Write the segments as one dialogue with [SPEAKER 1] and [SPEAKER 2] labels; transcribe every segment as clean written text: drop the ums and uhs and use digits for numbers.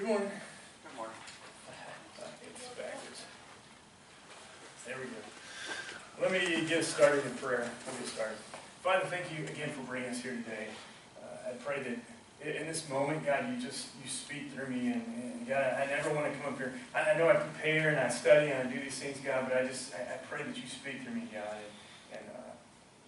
[SPEAKER 1] morning.
[SPEAKER 2] Good morning.
[SPEAKER 1] It's backwards. There we go. Let me get started in prayer. Father, thank you again for bringing us here today. I pray that in this moment, God, you speak through me, and God, I never want to come up here. I know I prepare and I study and I do these things, God, but I pray that you speak through me, God, and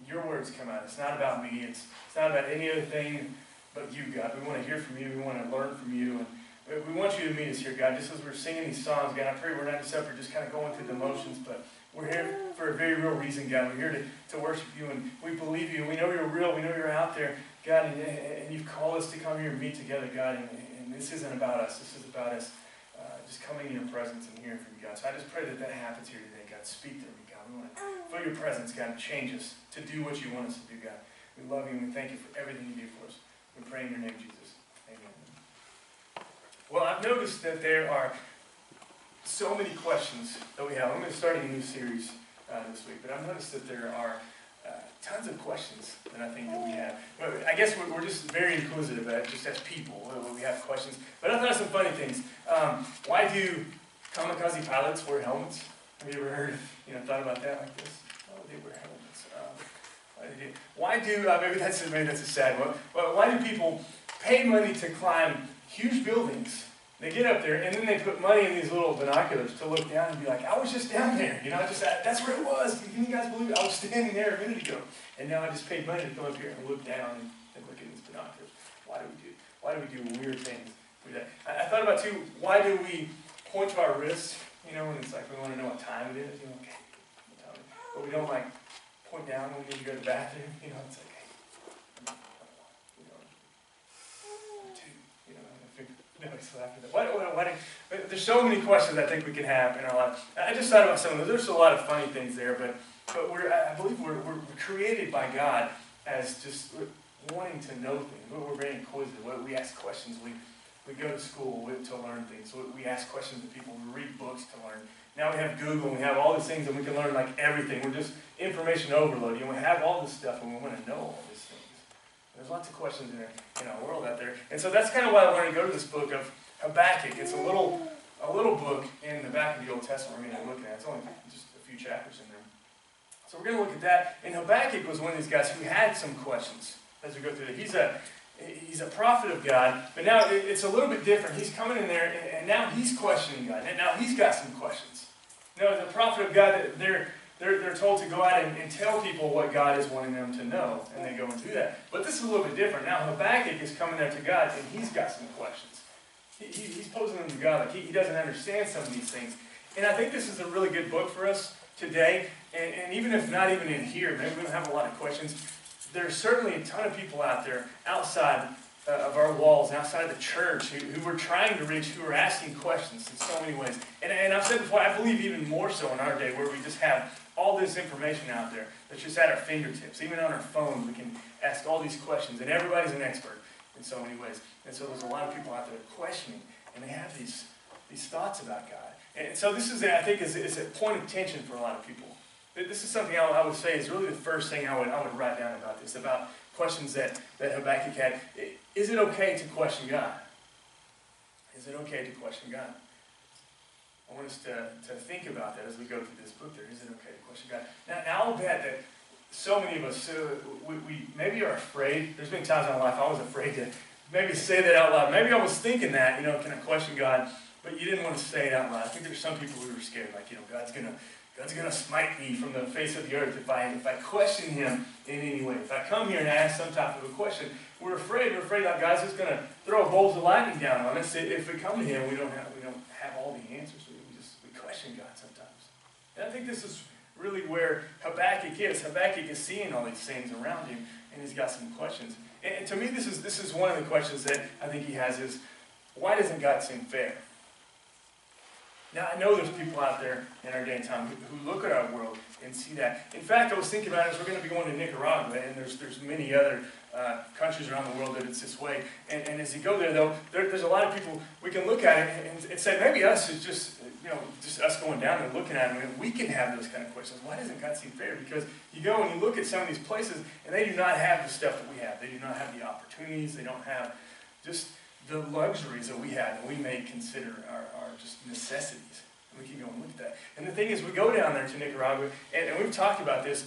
[SPEAKER 1] your words come out. It's not about me. It's not about any other thing but you, God. We want to hear from you. We want to learn from you. And we want you to meet us here, God, just as we're singing these songs, God. I pray we're not just up here just kind of going through the motions, but we're here for a very real reason, God. We're here to worship you, and we believe you. We know you're real. We know you're out there, God, and you've called us to come here and meet together, God, and this isn't about us. This is about us just coming in your presence and hearing from you, God. So I just pray that that happens here today, God. Speak to me, God. We want to feel your presence, God. Change us to do what you want us to do, God. We love you, and we thank you for everything you do for us. We pray in your name, Jesus. Amen. Well, I've noticed that there are so many questions that we have. I'm going to start a new series this week, but I've noticed that there are tons of questions that I think that we have. I guess we're just very inquisitive, just as people. We have questions. But I thought of some funny things. Why do kamikaze pilots wear helmets? Have you ever heard, thought about that like this? Oh, they wear helmets. Why do maybe that's a sad one. But why do people pay money to climb huge buildings? They get up there and then they put money in these little binoculars to look down and be like, I was just down there, that's where it was. Can you guys believe it? I was standing there a minute ago, and now I just paid money to come up here and look down and look at these binoculars. Why do we do weird things with that? I thought about too, why do we point to our wrists? And it's like we want to know what time it is. Okay, but we don't point down when we need to go to the bathroom. It's like, hey, no, he's laughing at that. There's so many questions I think we can have in our life. I just thought about some of those. There's a lot of funny things there, but I believe we're created by God as just wanting to know things. We're very inquisitive. We ask questions. We go to school to learn things. We ask questions to people. We read books to learn. Now we have Google, and we have all these things, and we can learn everything. We're just information overload. We have all this stuff, and we want to know all these things. There's lots of questions in our world out there. And so that's kind of why I wanted to go to this book of Habakkuk. It's a little book in the back of the Old Testament we're going to look at. It's only just a few chapters in there. So we're going to look at that. And Habakkuk was one of these guys who had some questions as we go through it. He's a prophet of God, but now it's a little bit different. He's coming in there, and now he's questioning God. And now he's got some questions. Now, as a prophet of God, they're told to go out and tell people what God is wanting them to know, and they go and do that. But this is a little bit different. Now Habakkuk is coming there to God, and he's got some questions. He's posing them to God like he doesn't understand some of these things. And I think this is a really good book for us today. And even if not even in here, maybe we don't have a lot of questions, there's certainly a ton of people out there outside of our walls, outside of the church, who we're trying to reach, who are asking questions in so many ways. And I've said before, I believe even more so in our day, where we just have all this information out there that's just at our fingertips. Even on our phone, we can ask all these questions, and everybody's an expert in so many ways. And so there's a lot of people out there questioning, and they have these thoughts about God. And so this is, I think, is a point of tension for a lot of people. This is something I would say is really the first thing I would write down about this, about questions that Habakkuk had. Is it okay to question God? Is it okay to question God? I want us to think about that as we go through this book there. Is it okay to question God? Now I'll bet that so many of us, we maybe are afraid. There's been times in my life I was afraid to maybe say that out loud. Maybe I was thinking that, can I question God? But you didn't want to say it out loud. I think there's some people who were scared, God's gonna smite me from the face of the earth if I question him in any way. If I come here and ask some type of a question, we're afraid that God's just gonna throw bolts of lightning down on us. If we come to him, we don't have all the answers. We question God sometimes. And I think this is really where Habakkuk is. Habakkuk is seeing all these things around him, and he's got some questions. And to me, this is one of the questions that I think he has is, why doesn't God seem fair? Now, I know there's people out there in our day and time who look at our world and see that. In fact, I was thinking about it as we're going to be going to Nicaragua, and there's many other countries around the world that it's this way. And as you go there, though, there's a lot of people, we can look at it and say, maybe us is just us going down and looking at it, and we can have those kind of questions. Why doesn't God seem fair? Because you go and you look at some of these places, and they do not have the stuff that we have. They do not have the opportunities. They don't have just the luxuries that we have that we may consider are just necessities. We can go and look at that. And the thing is, we go down there to Nicaragua, and we've talked about this.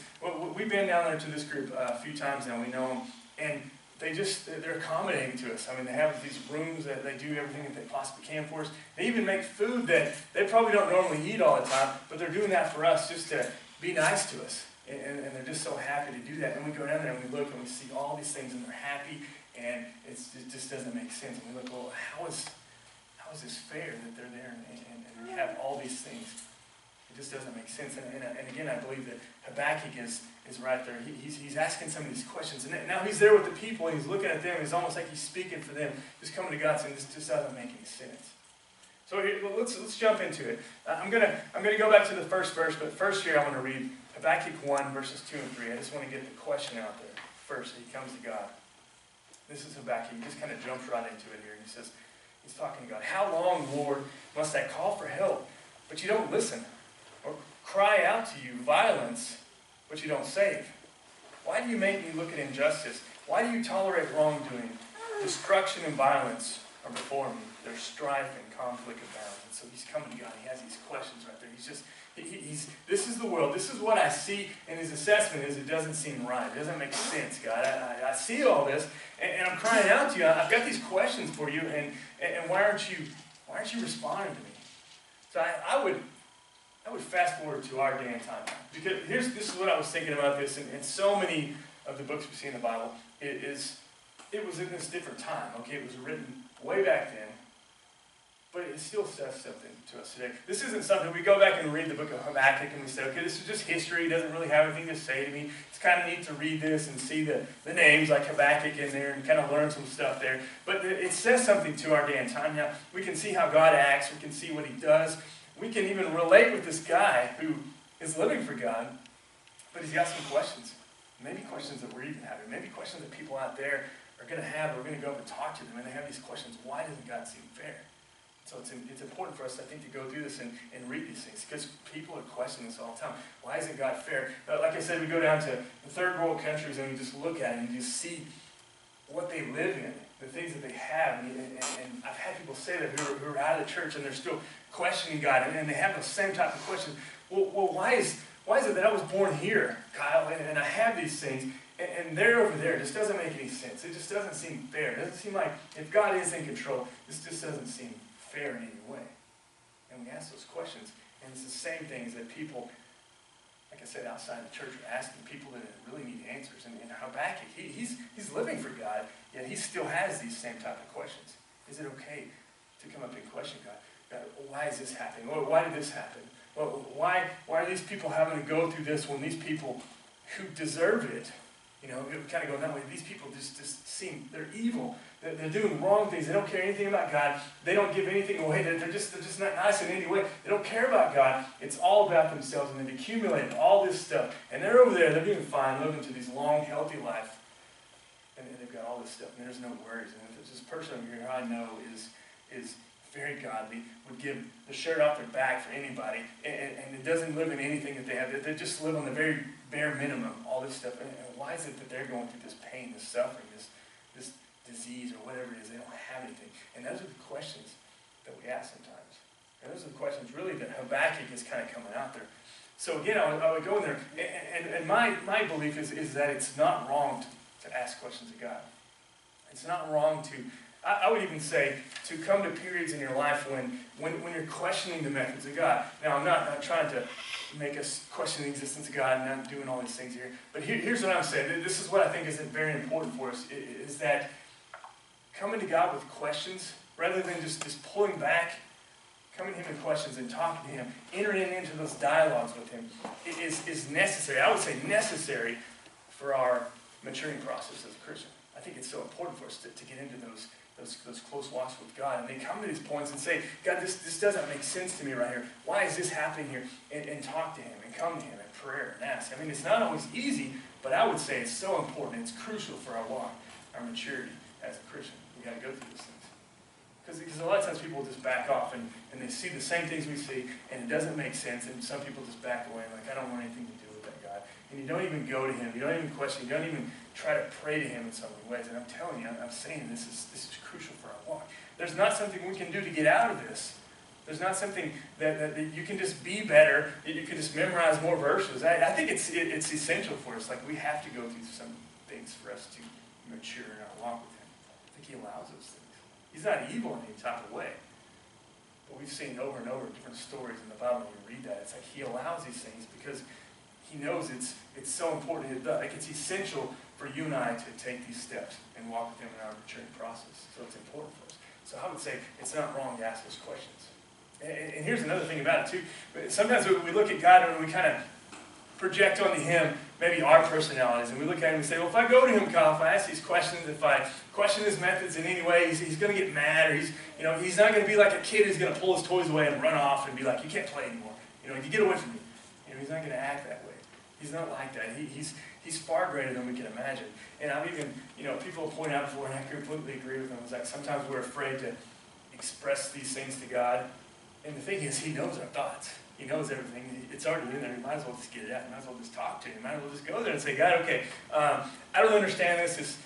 [SPEAKER 1] We've been down there to this group a few times now. We know them, and they're accommodating to us. I mean, they have these rooms that they do everything that they possibly can for us. They even make food that they probably don't normally eat all the time, but they're doing that for us just to be nice to us. And they're just so happy to do that. And we go down there and we look and we see all these things and they're happy, and it just doesn't make sense. And we look, well, how is this fair that they're there and we have all these things? It just doesn't make sense. And again, I believe that Habakkuk is right there. He's asking some of these questions. And now he's there with the people and he's looking at them. It's almost like he's speaking for them, just coming to God saying, this just doesn't make any sense. So here, let's jump into it. I'm gonna go back to the first verse, but first here I want to read Habakkuk 1, verses 2 and 3. I just want to get the question out there first. He comes to God. This is Habakkuk. He just kind of jumps right into it here. He says, he's talking to God. How long, Lord, must I call for help, but you don't listen? Or cry out to you violence, but you don't save? Why do you make me look at injustice? Why do you tolerate wrongdoing? Destruction and violence are before me. There's strife and conflict abound. And so he's coming to God. He has these questions right there. This is the world. This is what I see, and his assessment is it doesn't seem right. It doesn't make sense, God. I see all this, and I'm crying out to you. I've got these questions for you, and why aren't you responding to me? So I would fast forward to our day and time, because this is what I was thinking about this, and so many of the books we see in the Bible, it was in this different time. Okay, it was written way back then, but it still says something to us today. This isn't something, we go back and read the book of Habakkuk and we say, okay, this is just history. It doesn't really have anything to say to me. It's kind of neat to read this and see the names like Habakkuk in there and kind of learn some stuff there. But it says something to our day and time. Now, we can see how God acts. We can see what he does. We can even relate with this guy who is living for God, but he's got some questions. Maybe questions that we're even having. Maybe questions that people out there are going to have. We're going to go up and talk to them, and they have these questions. Why doesn't God seem fair? So it's important for us, I think, to go through this and read these things, because people are questioning this all the time. Why isn't God fair? Like I said, we go down to the third world countries and we just look at it and you just see what they live in, the things that they have. And I've had people say that who are out of the church and they're still questioning God, and they have the same type of questions. Well, why is it that I was born here, Kyle, and I have these things, and they're over there? It just doesn't make any sense. It just doesn't seem fair. It doesn't seem like if God is in control, this just doesn't seem fair in any way. And we ask those questions, and it's the same things that people, like I said, outside the church are asking, people that really need answers. And Habakkuk, he's living for God, yet he still has these same type of questions. Is it okay to come up and question God? God, why is this happening? Or why did this happen? Well, why are these people having to go through this when these people who deserve it, kind of go that way? These people just seem, they're evil. They're doing wrong things. They don't care anything about God. They don't give anything away. They're just not nice in any way. They don't care about God. It's all about themselves, and they've accumulated all this stuff. And they're over there. They're doing fine, living to these long, healthy lives. And they've got all this stuff, and there's no worries. And there's this person over here I know is very godly, would give the shirt off their back for anybody, and it doesn't live in anything that they have. They just live on the very bare minimum, all this stuff. And why is it that they're going through this pain, this suffering, this disease, or whatever it is? They don't have anything. And those are the questions that we ask sometimes. And those are the questions really that Habakkuk is kind of coming out there. So again, I would go in there, and my belief is that it's not wrong to ask questions of God. It's not wrong to, I would even say, to come to periods in your life when you're questioning the methods of God. Now, I'm not trying to make us question the existence of God and not doing all these things here. But here's what I'm saying. This is what I think is very important for us, is that coming to God with questions, rather than just pulling back, coming to him in questions and talking to him, entering into those dialogues with him, is necessary. I would say necessary for our maturing process as a Christian. I think it's so important for us to get into those close walks with God. And they come to these points and say, God, this doesn't make sense to me right here. Why is this happening here? And talk to him and come to him in prayer and ask. I mean, it's not always easy, but I would say it's so important. It's crucial for our walk, our maturity as a Christian. We got to go through these things. Because a lot of times people just back off and they see the same things we see, and it doesn't make sense, and some people just back away like, I don't want anything to do with that God. and you don't even go to him, you don't even question, you don't even try to pray to him in so many ways. And I'm telling you, I'm saying this is crucial for our walk. There's not something we can do to get out of this. There's not something that you can just be better, that you can just memorize more verses. I think it's essential for us. Like, we have to go through some things for us to mature in our walk with him. I think he allows those things. He's not evil in any type of way. But we've seen over and over different stories in the Bible when you read that. It's like he allows these things because he knows it's so important. Like, it's essential for you and I to take these steps and walk with him in our maturing process. So it's important for us. So I would say it's not wrong to ask those questions. And here's another thing about it too. Sometimes we look at God and we kind of project onto him maybe our personalities. And we look at him and say, well, if I go to him, Kyle, if I ask these questions, if I question his methods in any way, he's going to get mad, or he's not going to be like a kid who's going to pull his toys away and run off and be like, you can't play anymore. You get away from me. He's not going to act that way. He's not like that. He's far greater than we can imagine. And I've even, people have pointed out before, and I completely agree with them. It's like sometimes we're afraid to express these things to God. And the thing is, he knows our thoughts. He knows everything. It's already in there. You might as well just get it out. You might as well just talk to him. You might as well just go there and say, God, okay, I don't understand this.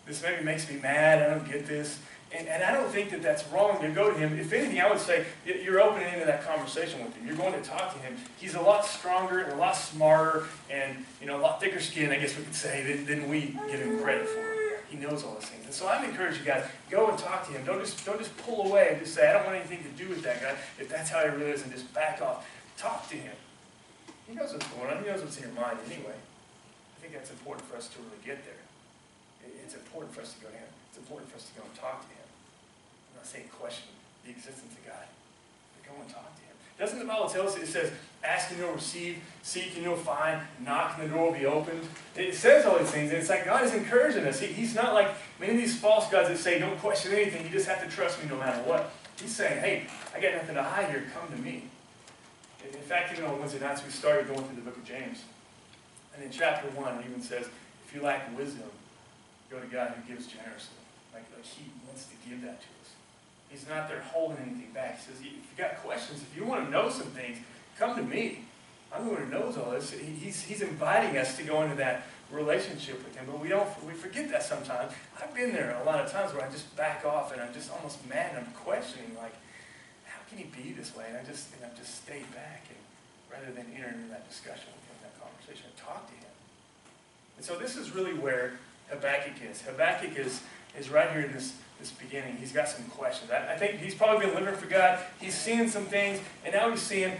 [SPEAKER 1] This maybe makes me mad. I don't get this. And I don't think that that's wrong to go to him. If anything, I would say you're opening into that conversation with him. You're going to talk to him. He's a lot stronger and a lot smarter and a lot thicker skin, I guess we could say, than we give him credit for. He knows all those things. And so I'm encouraging you guys, go and talk to him. Don't just pull away and just say, I don't want anything to do with that guy. If that's how he really is, and just back off. Talk to him. He knows what's going on. He knows what's in your mind anyway. I think that's important for us to really get there. It's important for us to go to him. It's important for us to go and talk to him. I'm not saying question the existence of God, but go and talk to him. Doesn't the Bible tell us, it says, ask and you'll receive, seek and you'll find, knock and the door will be opened? It says all these things, and it's like God is encouraging us. He's not like many of these false gods that say, don't question anything, you just have to trust me no matter what. He's saying, hey, I got nothing to hide here, come to me. In fact, on Wednesday nights we started going through the book of James. And in chapter 1 it even says, if you lack wisdom, go to God who gives generously. Like he wants to give that to us. He's not there holding anything back. He says, if you've got questions, if you want to know some things, come to me. I'm the one who knows all this. He's inviting us to go into that relationship with him, but we forget that sometimes. I've been there a lot of times where I just back off and I'm just almost mad and I'm questioning, like, how can he be this way? And I've just stayed back rather than enter into that discussion with him, that conversation, and talk to him. And so this is really where Habakkuk is. Habakkuk is right here in this beginning. He's got some questions. I think he's probably been living for God. He's seeing some things, and now he's seeing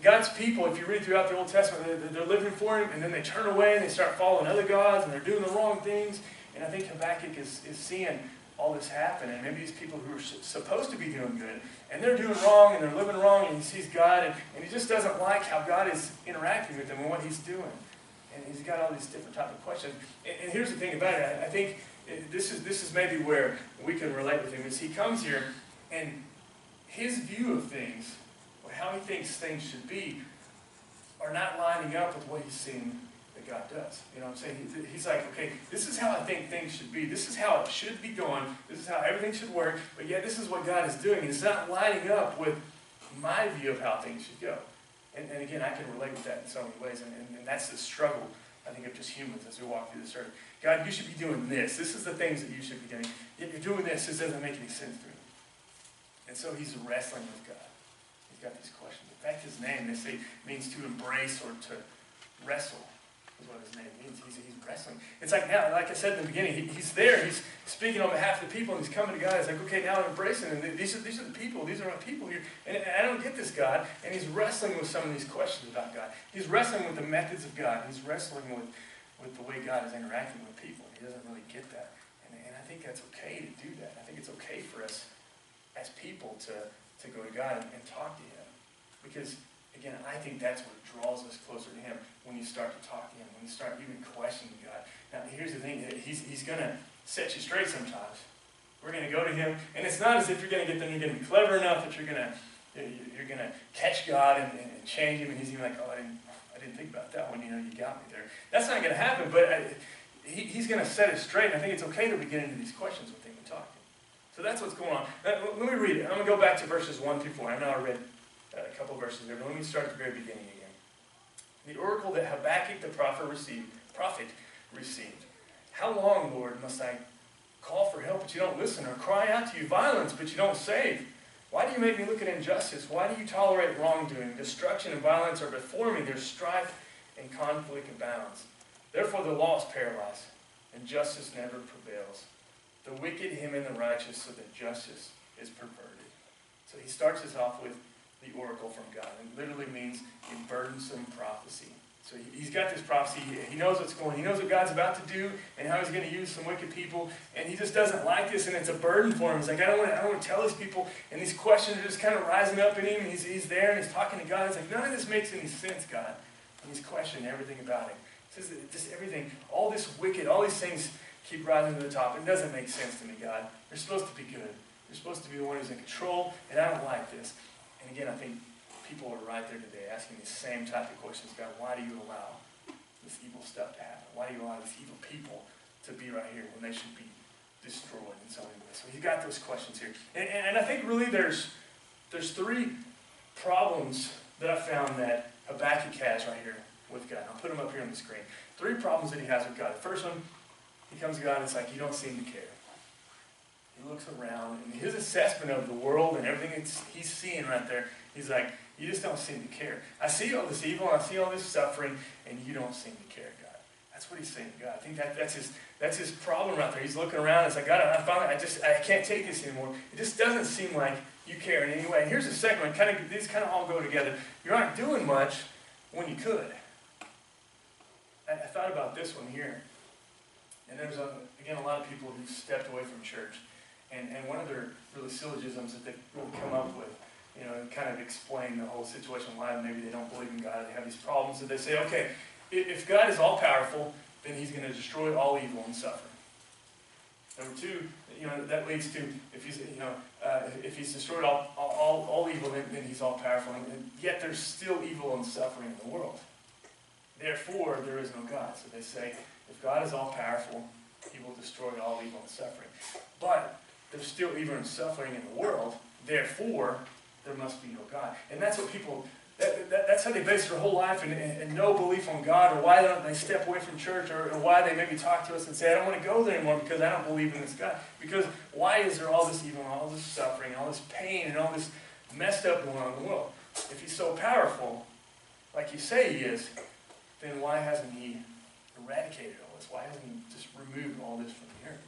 [SPEAKER 1] God's people, if you read throughout the Old Testament, they're living for him, and then they turn away and they start following other gods, and they're doing the wrong things. And I think Habakkuk is seeing all this happen, and maybe these people who are supposed to be doing good, and they're doing wrong, and they're living wrong, and he sees God, and he just doesn't like how God is interacting with them and what he's doing. And he's got all these different type of questions. And here's the thing about it. I think this is maybe where we can relate with him, is he comes here, and his view of things, or how he thinks things should be, are not lining up with what he's seeing that God does. You know what I'm saying? He's like, okay, this is how I think things should be. This is how it should be going. This is how everything should work. But yet this is what God is doing. And it's not lining up with my view of how things should go. And again, I can relate with that in so many ways. And that's the struggle, I think, of just humans as we walk through this earth. God, you should be doing this. This is the things that you should be doing. Yet you're doing this. This doesn't make any sense to me. And so he's wrestling with God. He's got these questions. In fact, his name, they say, means to embrace or to wrestle, is what his name means. He's wrestling. It's like now, like I said in the beginning, he's there. He's speaking on behalf of the people, and he's coming to God. He's like, okay, now I'm embracing them. These are the people. These are my people here. And I don't get this, God. And he's wrestling with some of these questions about God. He's wrestling with the methods of God. He's wrestling with the way God is interacting with people. He doesn't really get that. And I think that's okay to do that. I think it's okay for us as people to go to God and talk to him. Because, again, I think that's what draws us closer to him, when you start to talk to him, when you start even questioning God. Now, here's the thing. He's going to set you straight sometimes. We're going to go to him, and it's not as if you're going to get there and you're going to be clever enough that you're going to catch God and change him, and he's even like, oh, I didn't think about that one. You got me there. That's not going to happen, but he's going to set it straight, and I think it's okay that we get into these questions with him and talk to him. So that's what's going on. Let me read it. I'm going to go back to verses 1 through 4. I know I read a couple verses there, but let me start at the very beginning again. the oracle that Habakkuk the prophet received. How long, Lord, must I call for help, but you don't listen, or cry out to you violence, but you don't save? Why do you make me look at injustice? Why do you tolerate wrongdoing? Destruction and violence are before me. There's strife and conflict abounds. Therefore the law is paralyzed, and justice never prevails. The wicked hem in the righteous, so that justice is perverted. So he starts us off with the oracle from God. It literally means a burdensome prophecy. So he's got this prophecy. He knows what's going on. He knows what God's about to do and how he's going to use some wicked people. And he just doesn't like this, and it's a burden for him. He's like, I don't want to tell these people. And these questions are just kind of rising up in him. And he's there and he's talking to God. He's like, none of this makes any sense, God. And he's questioning everything about him. He says, just everything, all this wicked, all these things keep rising to the top. It doesn't make sense to me, God. You're supposed to be good. You're supposed to be the one who's in control, and I don't like this. And again, I think people are right there today asking these same type of questions. God, why do you allow this evil stuff to happen? Why do you allow these evil people to be right here when they should be destroyed in some way? So he's got those questions here. And I think really there's three problems that I found that Habakkuk has right here with God. I'll put them up here on the screen. Three problems that he has with God. The first one, he comes to God and it's like, you don't seem to care. He looks around, and his assessment of the world and everything he's seeing right there, he's like, you just don't seem to care. I see all this evil, and I see all this suffering, and you don't seem to care, God. That's what he's saying to God. I think that's his problem right there. He's looking around, and it's like, God, I can't take this anymore. It just doesn't seem like you care in any way. And here's the second one. These kind of all go together. You aren't doing much when you could. I thought about this one here. And there's, again, a lot of people who stepped away from church. And one of their really syllogisms that they really come up with, and kind of explain the whole situation, why maybe they don't believe in God, they have these problems, that they say, okay, if God is all-powerful, then he's going to destroy all evil and suffering. Number two, that leads to, if he's destroyed all evil, then he's all-powerful, and yet there's still evil and suffering in the world. Therefore, there is no God. So they say, if God is all-powerful, he will destroy all evil and suffering. But there's still evil and suffering in the world, therefore, there must be no God. And that's what people, that's how they base their whole life and no belief on God, or why don't they step away from church, or why they maybe talk to us and say, I don't want to go there anymore because I don't believe in this God. Because why is there all this evil and all this suffering, all this pain, and all this messed up going on in the world? If he's so powerful, like you say he is, then why hasn't he eradicated all this? Why hasn't he just removed all this from the earth?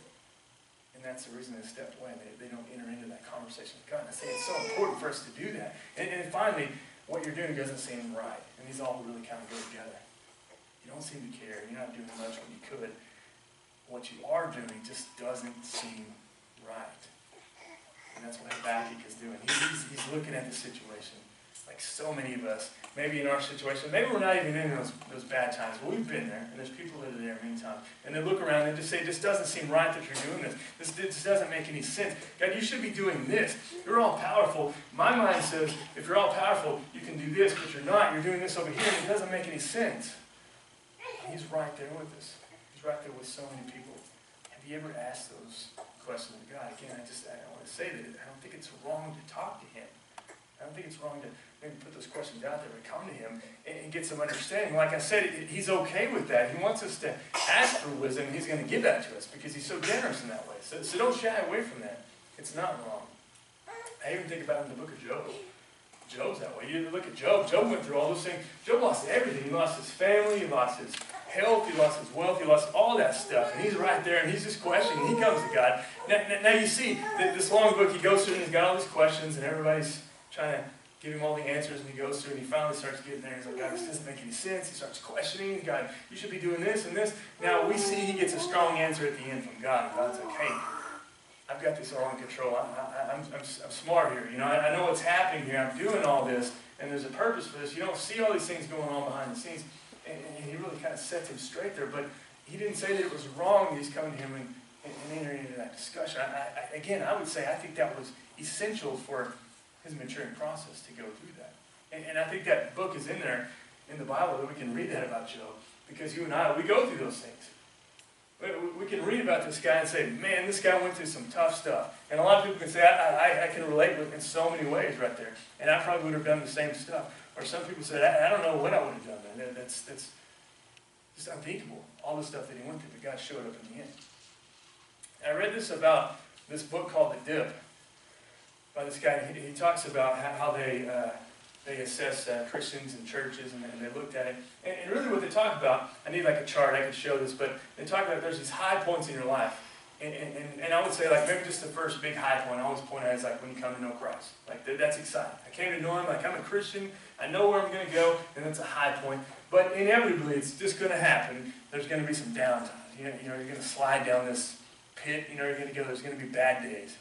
[SPEAKER 1] And that's the reason they stepped away. They don't enter into that conversation with God. And I say it's so important for us to do that. And finally, what you're doing doesn't seem right. And these all really kind of go together. You don't seem to care. You're not doing much when you could. What you are doing just doesn't seem right. And that's what Habakkuk is doing. He's looking at the situation. Like so many of us, maybe in our situation, maybe we're not even in those bad times, but we've been there, and there's people that are there many times, and they look around and just say, this doesn't seem right that you're doing this. This doesn't make any sense. God, you should be doing this. You're all powerful. My mind says, if you're all powerful, you can do this, but you're not. You're doing this over here, and it doesn't make any sense. He's right there with us. He's right there with so many people. Have you ever asked those questions to God? Again, I want to say that I don't think it's wrong to talk to him. I don't think it's wrong to maybe put those questions out there, but come to him and get some understanding. Like I said, he's okay with that. He wants us to ask for wisdom, and he's going to give that to us because he's so generous in that way. So don't shy away from that. It's not wrong. I even think about it in the book of Job. Job's that way. You look at Job. Job went through all those things. Job lost everything. He lost his family. He lost his health. He lost his wealth. He lost all that stuff. And he's right there, and he's just questioning. He comes to God. Now you see, this long book he goes through, and he's got all these questions, and everybody's trying to give him all the answers, and he goes through, and he finally starts getting there. He's like, God, this doesn't make any sense. He starts questioning. God, you should be doing this and this. Now we see he gets a strong answer at the end from God. And God's like, hey, I've got this all in control. I'm smart here. I know what's happening here. I'm doing all this, and there's a purpose for this. You don't see all these things going on behind the scenes. And he really kind of sets him straight there. But he didn't say that it was wrong that he's coming to him and entering into that discussion. I would say I think that was essential for his maturing process to go through that. And I think that book is in there in the Bible that we can read that about Job. Because you and I, we go through those things. We can read about this guy and say, man, this guy went through some tough stuff. And a lot of people can say, I can relate with in so many ways right there. And I probably would have done the same stuff. Or some people said, I don't know what I would have done then. That's just unthinkable. All the stuff that he went through, but God showed up in the end. And I read this about this book called The Dip by this guy. He talks about how they assess Christians and churches, and they looked at it. And really what they talk about, I need like a chart, I could show this, but they talk about there's these high points in your life. And I would say, like, maybe just the first big high point I always point out is like when you come to know Christ. Like, that's exciting. I came to know Him, like, I'm a Christian, I know where I'm going to go, and that's a high point. But inevitably, it's just going to happen. There's going to be some downtime. You're going to slide down this pit, you're going to go, there's going to be bad days.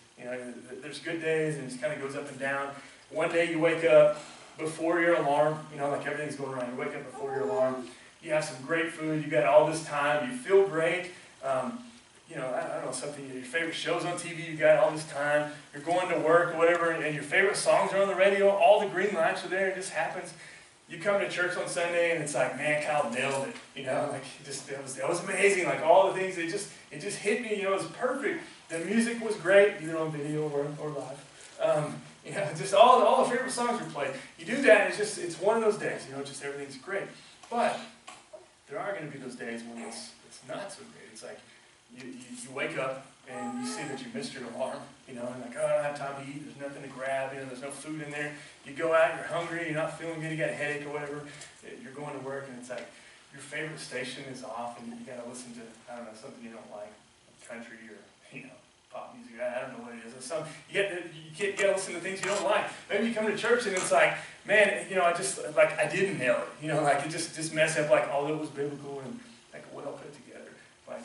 [SPEAKER 1] There's good days, and it just kind of goes up and down. One day you wake up before your alarm, like everything's going right. You wake up before your alarm. You have some great food. You got all this time. You feel great. I don't know, something, your favorite show's on TV, you got all this time, you're going to work or whatever, and your favorite songs are on the radio, all the green lights are there, it just happens. You come to church on Sunday and it's like, man, Kyle nailed it, like, that was amazing, like all the things, it just hit me, it was perfect. The music was great, either on video or live. Just all the favorite songs were played. You do that, and it's one of those days, just everything's great. But there are going to be those days when it's not so great. It's like, you wake up and you see that you missed your alarm, and like, oh, I don't have time to eat, there's nothing to grab, there's no food in there. You go out, you're hungry, you're not feeling good, you got a headache or whatever, you're going to work, and it's like your favorite station is off, and you got to listen to, I don't know, something you don't like, country or, pop music, I don't know what it is. You got to listen to things you don't like. Maybe you come to church and it's like, man, I didn't nail it, like it just messed up, like all it was biblical and like well put together, like,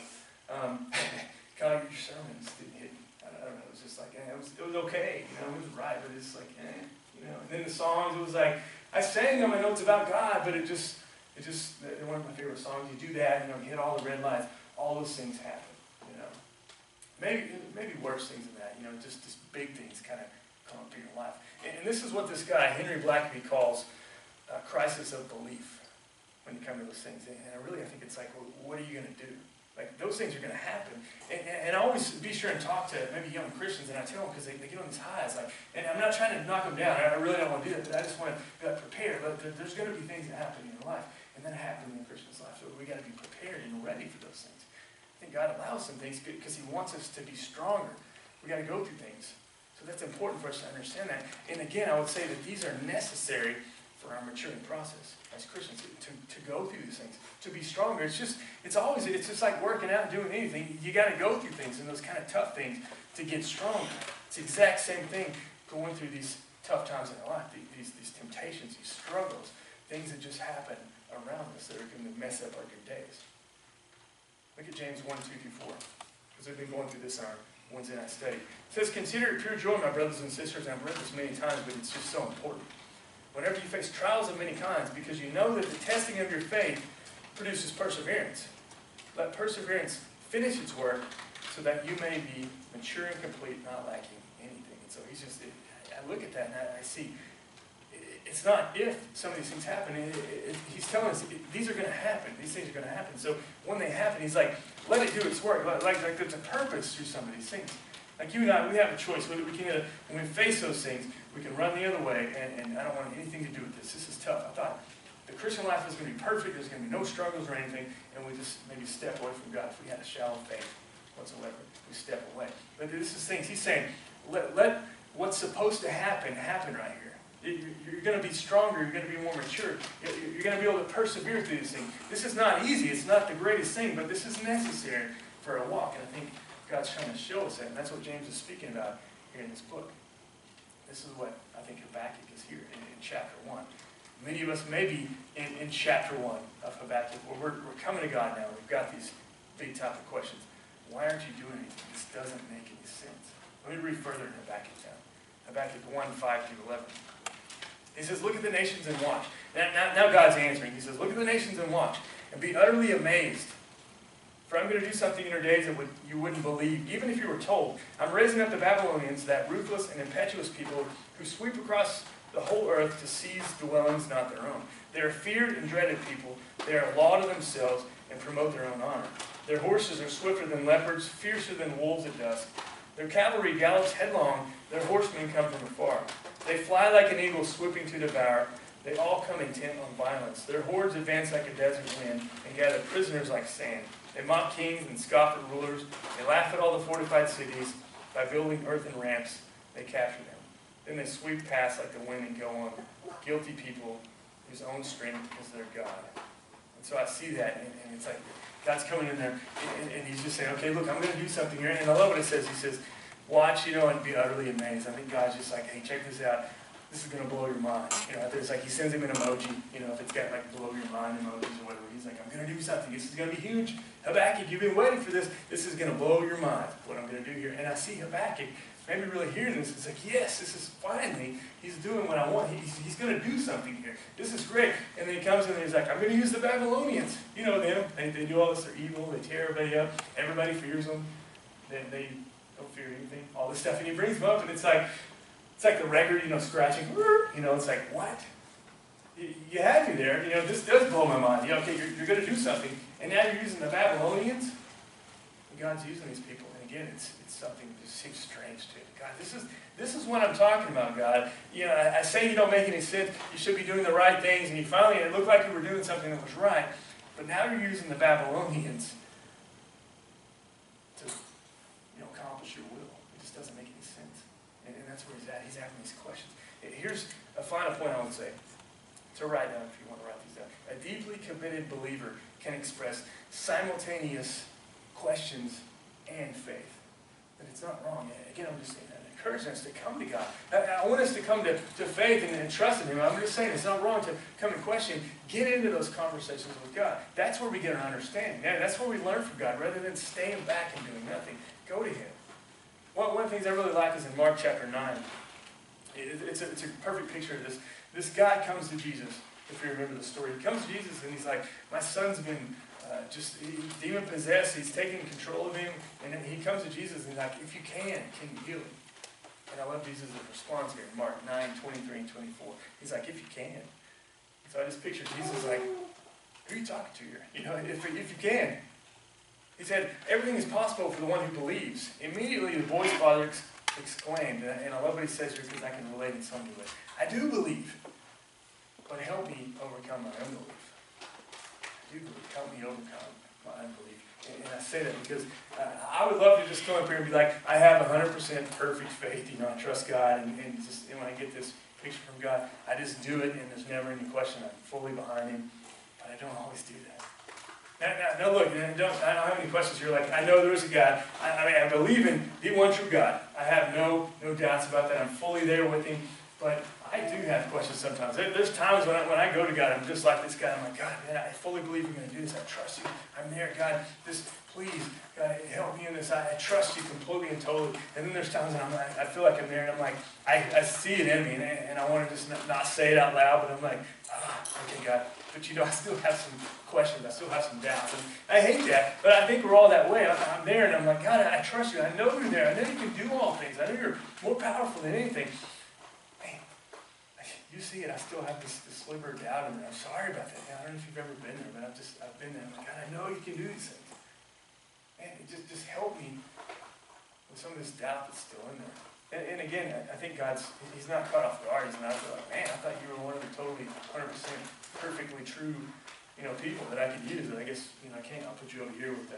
[SPEAKER 1] kind of your sermon just didn't hit me. I don't know. It was just like, it was okay. It was right, but it's like, And then the songs, it was like, I sang them. I know it's about God, but they're one of my favorite songs. You do that, you hit all the red lights. All those things happen. Maybe worse things than that. Just big things kind of come up in your life. And this is what this guy Henry Blackaby calls a crisis of belief when you come to those things. And I think it's like, well, what are you going to do? Like, those things are going to happen. And I always be sure and talk to maybe young Christians, and I tell them, because they get on these highs. Like, and I'm not trying to knock them down. I really don't want to do that, but I just want to be prepared. But there's going to be things that happen in your life, and that happen in a Christian's life. So we got to be prepared and ready for those things. I think God allows some things because He wants us to be stronger. We got to go through things. So that's important for us to understand that. And again, I would say that these are necessary for our maturing process as Christians, to go through these things, to be stronger. It's just like working out and doing anything. You got to go through things and those kind of tough things to get stronger. It's the exact same thing going through these tough times in our life, these temptations, these struggles, things that just happen around us that are going to mess up our good days. Look at James 1, 2 through 4, because we've been going through this in our Wednesday night study. It says, "Consider it pure joy, my brothers and sisters," and I've read this many times, but it's just so important. "Whenever you face trials of many kinds, because you know that the testing of your faith produces perseverance. Let perseverance finish its work, so that you may be mature and complete, not lacking anything." And so I look at that and I see, it's not if some of these things happen. He's telling us these are going to happen. These things are going to happen. So when they happen, he's like, let it do its work. Like there's a purpose through some of these things. Like you and I, we have a choice. Whether we can, when we face those things, we can run the other way, and I don't want anything to do with this. This is tough. I thought the Christian life was going to be perfect. There's going to be no struggles or anything, and we just maybe step away from God. If we had a shallow faith whatsoever, we step away. But this is things. He's saying, let what's supposed to happen right here. You're going to be stronger. You're going to be more mature. You're going to be able to persevere through this thing. This is not easy. It's not the greatest thing, but this is necessary for a walk. And I think God's trying to show us that. And that's what James is speaking about here in this book. This is what I think Habakkuk is here in chapter 1. Many of us may be in chapter 1 of Habakkuk, where we're coming to God now. We've got these big topic questions. Why aren't you doing anything? This doesn't make any sense. Let me read further in Habakkuk now. Habakkuk 1, 5 through 11. He says, "Look at the nations and watch." Now God's answering. He says, "Look at the nations and watch, and be utterly amazed. For I'm going to do something in your days that you wouldn't believe, even if you were told. I'm raising up the Babylonians, that ruthless and impetuous people who sweep across the whole earth to seize dwellings not their own. They are feared and dreaded people. They are a law to themselves and promote their own honor. Their horses are swifter than leopards, fiercer than wolves at dusk. Their cavalry gallops headlong. Their horsemen come from afar. They fly like an eagle swooping to devour. They all come intent on violence. Their hordes advance like a desert wind and gather prisoners like sand. They mock kings and scoff at rulers. They laugh at all the fortified cities. By building earthen ramps, they capture them. Then they sweep past like the wind and go on. Guilty people whose own strength is their God. And so I see that, and it's like God's coming in there, and he's just saying, okay, look, I'm going to do something here. And I love what it says. He says, watch, and be utterly amazed. I think God's just like, hey, check this out. This is going to blow your mind. There's like, he sends him an emoji, if it's got like blow your mind emojis or whatever. He's like, I'm going to do something. This is going to be huge. Habakkuk, you've been waiting for this. This is going to blow your mind, what I'm going to do here. And I see Habakkuk maybe really hearing this. It's like, yes, this is finally, he's doing what I want. He's going to do something here. This is great. And then he comes in and he's like, I'm going to use the Babylonians. You know them. They do all this. They're evil. They tear everybody up. Everybody fears them. They don't fear anything. All this stuff. And he brings them up, and it's like the record, scratching. It's like, what? You had me there. This does blow my mind. Okay, you're going to do something. And now you're using the Babylonians. And God's using these people. And again, it's something that just seems strange to you. God, this is what I'm talking about, God. I say you don't make any sense. You should be doing the right things. And it looked like you were doing something that was right. But now you're using the Babylonians to accomplish your will. It just doesn't make any sense. And that's where he's at. He's asking these questions. Here's a final point I would say. To write down if you want to write these down. A deeply committed believer can express simultaneous questions and faith. But it's not wrong. Again, I'm just saying that. Encouraging us to come to God. I want us to come to faith and trust in Him. I'm just saying it's not wrong to come and question. Get into those conversations with God. That's where we get our understanding. That's where we learn from God rather than staying back and doing nothing. Go to Him. One of the things I really like is in Mark chapter 9. It's a perfect picture of this. This guy comes to Jesus, if you remember the story. He comes to Jesus and he's like, my son's been demon-possessed. He's taking control of him. And he comes to Jesus and he's like, if you can you heal him? And I love Jesus' response here in Mark 9, 23 and 24. He's like, if you can. So I just picture Jesus like, who are you talking to here? If you can. He said, everything is possible for the one who believes. Immediately the boy's father exclaimed, and I love what he says here because I can relate in some way. I do believe, but help me overcome my unbelief. I do believe. Help me overcome my unbelief. And I say that because I would love to just come up here and be like, I have 100% perfect faith. I trust God, and when I get this picture from God, I just do it, and there's never any question. I'm fully behind Him, but I don't always do that. Now look, I don't have any questions here. Like, I know there is a God. I believe in the one true God. I have no doubts about that. I'm fully there with Him. But I do have questions sometimes. There's times when I go to God, I'm just like this guy. I'm like, God, man, I fully believe you're going to do this. I trust you. I'm there, God. Just please, God, help me in this. I trust you completely and totally. And then there's times when I feel like I'm there, and I'm like, I see it in me, and I want to just not say it out loud, but I'm like, okay, God. But I still have some questions. I still have some doubts. And I hate that, but I think we're all that way. I'm there, and I'm like, God, I trust you. I know you're there. I know you can do all things. I know you're more powerful than anything. Man, you see it. I still have this sliver of doubt in there. I'm sorry about that. I don't know if you've ever been there, but I've been there. I'm like, God, I know you can do these things. Man, just help me with some of this doubt that's still in there. And again, I think He's not caught off guard. He's not like, man, I thought you were one of the totally 100% perfectly true, people that I could use. And I guess, I'll put you over here with the,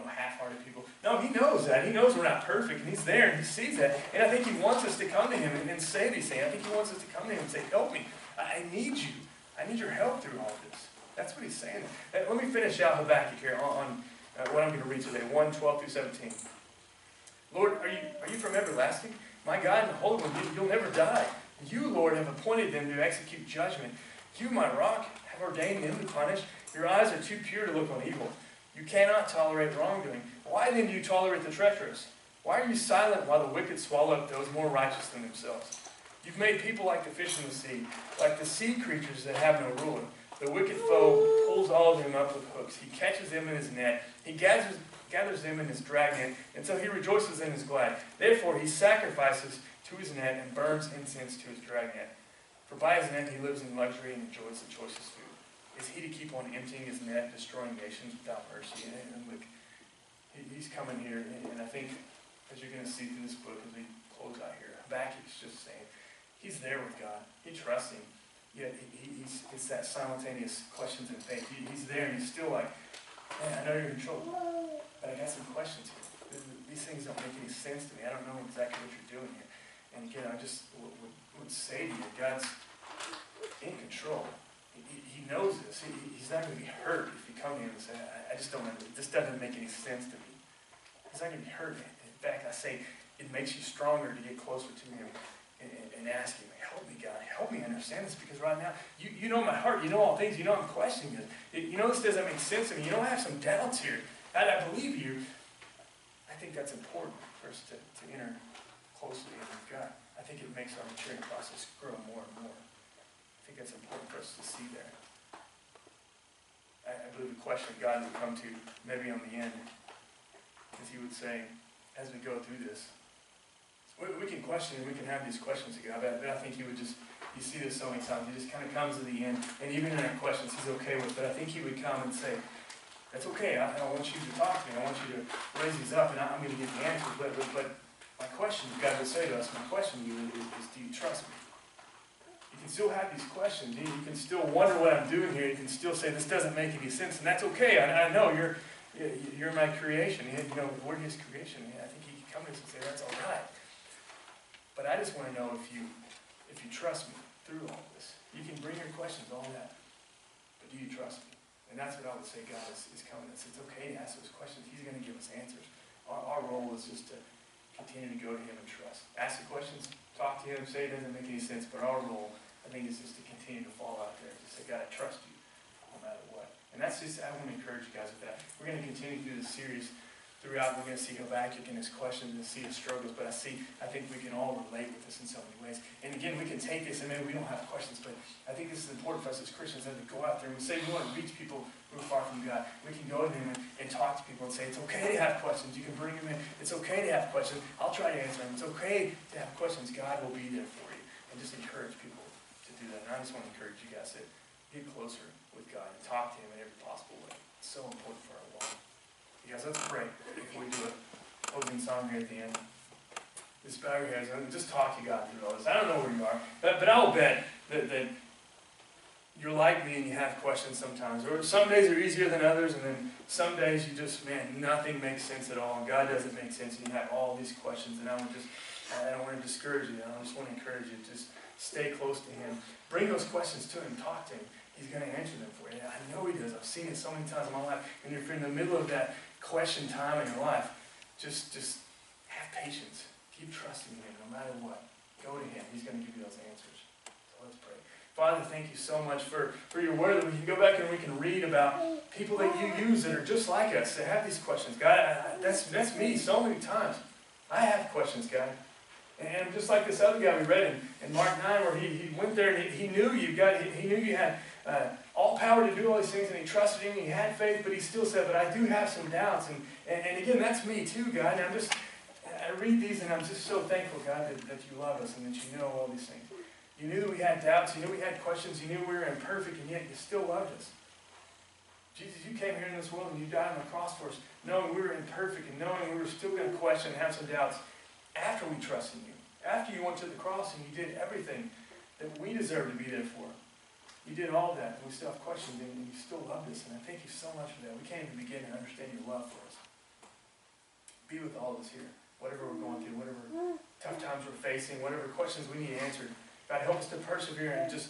[SPEAKER 1] half-hearted people. No, He knows that. He knows we're not perfect, and He's there, and He sees that. And I think He wants us to come to Him and say these things. I think He wants us to come to Him and say, help me. I need you. I need your help through all this. That's what He's saying. Let me finish out Habakkuk here on what I'm going to read today, 1:12 through 17. Lord, are you from everlasting? My God and the Holy One, you'll never die. You, Lord, have appointed them to execute judgment. You, my rock, have ordained them to punish. Your eyes are too pure to look on evil. You cannot tolerate wrongdoing. Why then do you tolerate the treacherous? Why are you silent while the wicked swallow up those more righteous than themselves? You've made people like the fish in the sea, like the sea creatures that have no ruler. The wicked foe pulls all of them up with hooks. He catches them in his net. He gathers them in his dragnet, and so he rejoices and is glad. Therefore he sacrifices to his net and burns incense to his dragnet. For by his net he lives in luxury and enjoys the choicest food. Is he to keep on emptying his net, destroying nations without mercy? And look, he's coming here, and I think, as you're going to see through this book, as we close out here, Habakkuk's just saying, he's there with God. He trusts Him. yet it's that simultaneous questions and faith. He's there and he's still like, man, I know you're in control, but I got some questions here. These things don't make any sense to me. I don't know exactly what you're doing here. And again, I just would say to you, God's in control. He knows this. He's not going to be hurt if you come to him and say, I just don't know. This doesn't make any sense to me. He's not going to be hurt. In fact, I say it makes you stronger to get closer to him and ask him, help me, God. Help me understand this, because right now, you know my heart. You know all things. You know I'm questioning it. You know this doesn't make sense to me. You know I have some doubts here. I believe you. I think that's important for us to enter closely in with God. I think it makes our maturing process grow more and more. I think that's important for us to see there. I believe the question God would come to maybe on the end is he would say, as we go through this, we can question and we can have these questions to God, but I think he would just, you see this so many times, he just kind of comes to the end, and even in our questions he's okay with, but I think he would come and say, that's okay, I want you to talk to me, I want you to raise these up, and I'm going to give the answers, but my question, God would say to us, my question to you is do you trust me? You can still have these questions, you can still wonder what I'm doing here, you can still say this doesn't make any sense, and that's okay, I know you're my creation, we're his creation, I think he can come to us and say that's all right. But I just want to know if you trust me through all this. You can bring your questions, all that, but do you trust me? And that's what I would say God is coming. It's okay to ask those questions. He's going to give us answers. Our role is just to continue to go to him and trust. Ask the questions, talk to him, say it doesn't make any sense, but our role, I think, is just to continue to fall out there and just say, God, I trust you no matter what. And that's just, I want to encourage you guys with that. We're going to continue through this series. Throughout, we're going to see Habakkuk and his questions and see his struggles, but I think we can all relate with this in so many ways. And again, we can take this, and maybe we don't have questions, but I think this is important for us as Christians as we go out there and we say we want to reach people who are far from God. We can go to them and talk to people and say, it's okay to have questions. You can bring them in. It's okay to have questions. I'll try to answer them. It's okay to have questions. God will be there for you. And just encourage people to do that. And I just want to encourage you guys to get closer with God and talk to him in every possible way. It's so important for our walk. You guys, let's pray before we do a closing song here at the end. Just bow your heads and just talk to God through all this. I don't know where you are, but I'll bet that you're like me and you have questions sometimes. Or some days are easier than others, and then some days you just, man, nothing makes sense at all, and God doesn't make sense, and you have all these questions. And I don't want to discourage you. I just want to encourage you to just stay close to him. Bring those questions to him. Talk to him. He's going to answer them for you. I know he does. I've seen it so many times in my life. And if you're in the middle of that question time in your life, just have patience. Keep trusting him no matter what. Go to him. He's going to give you those answers. So let's pray. Father, thank you so much for your word, that we can go back and we can read about people that you use that are just like us, that have these questions. God, that's me so many times. I have questions, God. And just like this other guy we read in Mark 9, where he went there and he knew you, God. He knew you had all power to do all these things, and he trusted in you. He had faith, but he still said, but I do have some doubts. And again, that's me too, God. And I read these and I'm just so thankful, God, that you love us and that you know all these things. You knew that we had doubts. You knew we had questions. You knew we were imperfect, and yet you still loved us. Jesus, you came here in this world and you died on the cross for us, knowing we were imperfect and knowing we were still going to question and have some doubts after we trusted you. After you went to the cross and you did everything that we deserve to be there for. You did all that, and we still have questions, and you still loved us. And I thank you so much for that. We can't even begin to understand your love for us. Be with all of us here. Whatever we're going through, whatever tough times we're facing, whatever questions we need answered. God, help us to persevere and just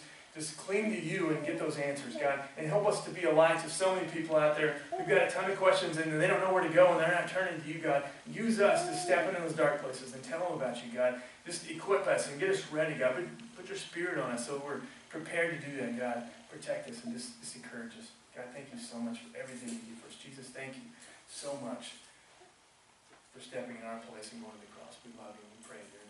[SPEAKER 1] cling to you and get those answers, God. And help us to be a light to so many people out there who've got a ton of questions and they don't know where to go and they're not turning to you, God. Use us to step into those dark places and tell them about you, God. Just equip us and get us ready, God. Put your spirit on us so we're prepared to do that, God. Protect us and just encourage us. God, thank you so much for everything you do for us. Jesus, thank you so much for stepping in our place and going to the cross. We love you and we pray, dear.